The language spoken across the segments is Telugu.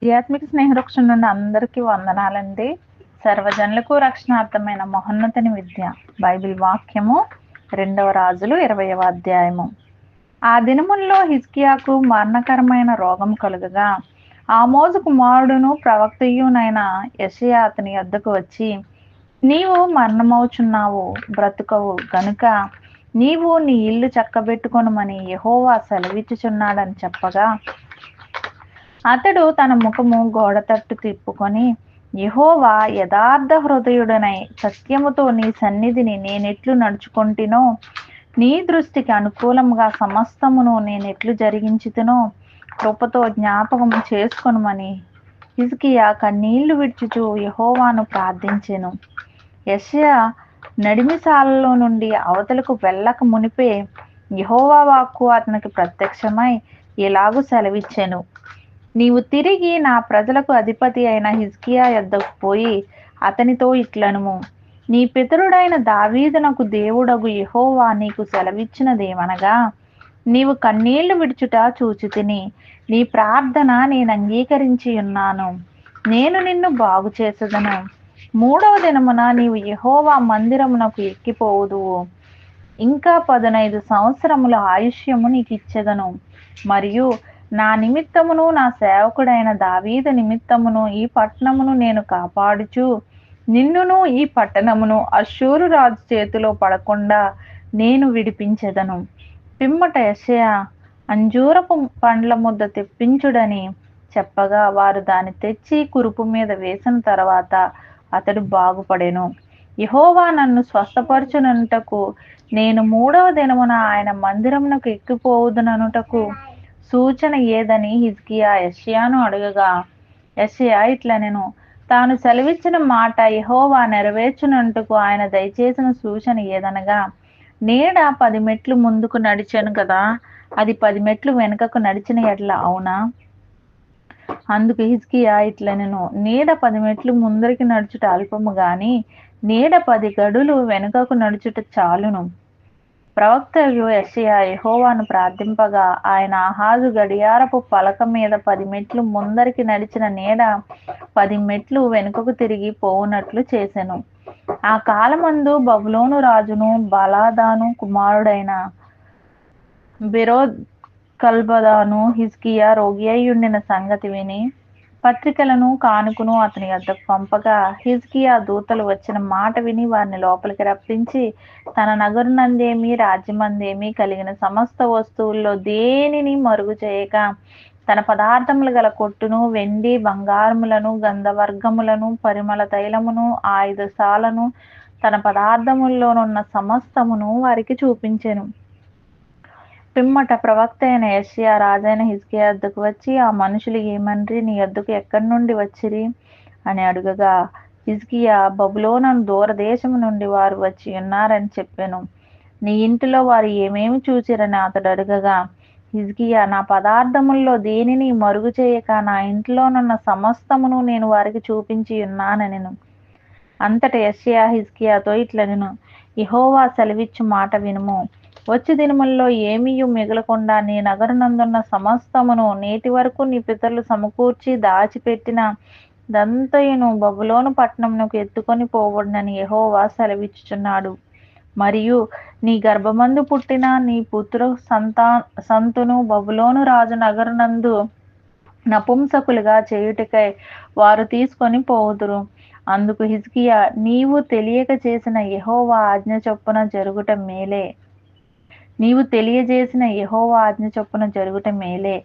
ఆధ్యాత్మిక స్నేహవృక్షం నుండి అందరికీ వందనాలండి. సర్వజనులకు రక్షణార్థమైన మహోన్నతని విద్య. బైబిల్ వాక్యము 2 రాజులు 20వ అధ్యాయము. ఆ దినముల్లో హిజ్కియాకు మరణకరమైన రోగం కలుగగా ఆమోజు కుమారుడును ప్రవక్తయునైన యెషయా అతని యొద్దకు వచ్చి, నీవు మరణమవుచున్నావు, బ్రతుకవు గనుక నీవు నీ ఇల్లు చక్కబెట్టుకొనుమని యెహోవా సెలవిచ్చుచున్నాడని చెప్పగా, అతడు తన ముఖము గోడ తట్టు తిప్పుకొని, యెహోవా యథార్థ హృదయుడనై సత్యముతో నీ సన్నిధిని నేనెట్లు నడుచుకొంటినో, నీ దృష్టికి అనుకూలముగా సమస్తమును నేనెట్లు జరిగించుతునో కృపతో జ్ఞాపకము చేసుకొనుమని హిజ్కియా కన్నీళ్లు విడుచుచు యెహోవాను ప్రార్థించెను. యెషయా నడిమిసాలలో నుండి అవతలకు వెళ్ళక మునిపే యెహోవా వాక్కు అతనికి ప్రత్యక్షమై ఇలాగు సెలవిచ్చెను, నీవు తిరిగి నా ప్రజలకు అధిపతి అయిన హిజ్కియా యొద్దకు పోయి అతనితో ఇట్లనుము, నీ పితరుడైన దావీదునకు దేవుడగు యెహోవా నీకు సెలవిచ్చినదేమనగా, నీవు కన్నీళ్లు విడుచుట చూచితిని, నీ ప్రార్థన నేను అంగీకరించి ఉన్నాను, నేను నిన్ను బాగు చేసేదను. 3వ దినమున నీవు యెహోవా మందిరమునకు ఎక్కిపోవుదువు. ఇంకా 15 సంవత్సరముల ఆయుష్యము నీకు ఇచ్చెదను. మరియు నా నిమిత్తమును నా సేవకుడైన దావీదు నిమిత్తమును ఈ పట్టణమును నేను కాపాడుచు నిన్నును ఈ పట్టణమును అష్షూరు రాజు చేతిలో పడకుండా నేను విడిపించెదను. పిమ్మట యెషయా అంజూరపు పండ్ల ముద్ద తెప్పించుడని చెప్పగా వారు దాన్ని తెచ్చి కురుపు మీద వేసిన తర్వాత అతడు బాగుపడెను. యెహోవా నన్ను స్వస్థపరచుననుటకు నేను 3వ దినమున ఆయన మందిరమునకు ఎక్కిపోవుదుననుటకు సూచన ఏదని హిజ్కియా యెషయాను అడగగా, యెషయా ఇట్లనెను, తాను సెలవిచ్చిన మాట యెహోవా నెరవేర్చునందుకు ఆయన దయచేసిన సూచన ఏదనగా, నీడ 10 మెట్లు ముందుకు నడిచెను కదా, అది 10 మెట్లు వెనుకకు నడిచిన ఎడ్ల అవునా? అందుకు హిజ్కియా ఇట్లనెను, నీడ 10 మెట్లు ముందరికి నడుచుట అల్పము గాని నీడ 10 గడులు వెనుకకు నడుచుట చాలును. ప్రవక్తయు యెషయా యెహోవాను ప్రార్థింపగా ఆయన ఆహాజు గడియారపు పలక మీద 10 మెట్లు ముందరికి నడిచిన నీడ 10 మెట్లు వెనుకకు తిరిగి పోవునట్లు చేసెను. ఆ కాలమందు బబులోను రాజును బలాదాను కుమారుడైన బెరోద్కల్బదాను హిజ్కియా రోగి అయ్యుండిన సంగతి విని పత్రికలను కానుకను అతని యొద్దకు పంపగా, హిజ్కియా దూతలు వచ్చిన మాట విని వారిని లోపలికి రప్పించి, తన నగరునందేమి రాజ్యమందేమి కలిగిన సమస్త వస్తువుల్లో దేనిని మరుగు చేయక తన పదార్థములు గల కొట్టును, వెండి బంగారములను, గంధవర్గములను, పరిమళ తైలమును, ఆయుధశాలను, తన పదార్థముల్లోనున్న సమస్తమును వారికి చూపించెను. పిమ్మట ప్రవక్త అయిన యెషయా రాజైన హిజ్కియా యొద్దకు వచ్చి, ఆ మనుషులు ఏమన్రి, నీ యొద్దకు ఎక్కడి నుండి వచ్చిరి అని అడుగగా, హిజ్కియా బబులోను దూరదేశము నుండి వారు వచ్చి ఉన్నారని చెప్పెను. నీ ఇంటిలో వారు ఏమేమి చూచిరని అతడు అడగగా, హిజ్కియా నా పదార్థముల్లో దేనిని మరుగు చేయక నా ఇంటిలోనున్న సమస్తమును నేను వారికి చూపించి ఉన్నానెను. అంతట యెషయా హిజ్కియాతో ఇట్లనెను, యెహోవా సెలవిచ్చు మాట వినుము, వచ్చి దినముల్లో ఏమీయు మిగలకుండా నీ నగరునందున్న సమస్తమును నేటి వరకు నీ పితరులు సమకూర్చి దాచిపెట్టిన దంతయును బబులోను పట్టణమునకు ఎత్తుకొని పోవడనని యెహోవా సెలవిచ్చుచున్నాడు. మరియు నీ గర్భమందు పుట్టిన నీ పుత్ర సంతును బబులోను రాజు నగరునందు నపుంసకులుగా చేయుటకై వారు తీసుకొని పోవుదురు. అందుకు హిజ్కియా, నీవు తెలియక చేసిన యెహోవా ఆజ్ఞ చొప్పున జరుగుట మేలే, నీవు తెలియజేసిన యెహోవా ఆజ్ఞ చొప్పున జరుగుట మేలే,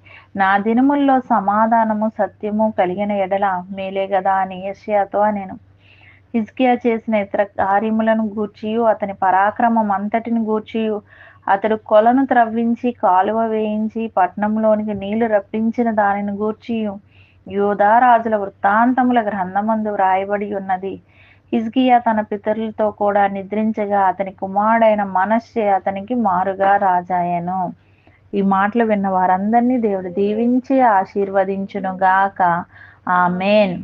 నా దినముల్లో సమాధానము సత్యము కలిగిన ఎడల మేలే గదా అని యెషయాతో అనెను. హిజ్కియా చేసిన ఇతర కార్యములను గూర్చియు అతని పరాక్రమం అంతటిని గూర్చియు, అతడు కొలను త్రవ్వించి కాలువ వేయించి పట్టణంలోనికి నీళ్లు రప్పించిన దానిని గూర్చియు యూదా రాజుల వృత్తాంతముల గ్రంథమందు వ్రాయబడి ఉన్నది. హిజ్కియా తన పితరులతో కూడా నిద్రించగా అతని కుమారుడైన మనష్షే అతనికి మారుగా రాజాయెను. ఈ మాటలు విన్న వారందరినీ దేవుడు దీవించి ఆశీర్వదించును గాక. ఆమేన్.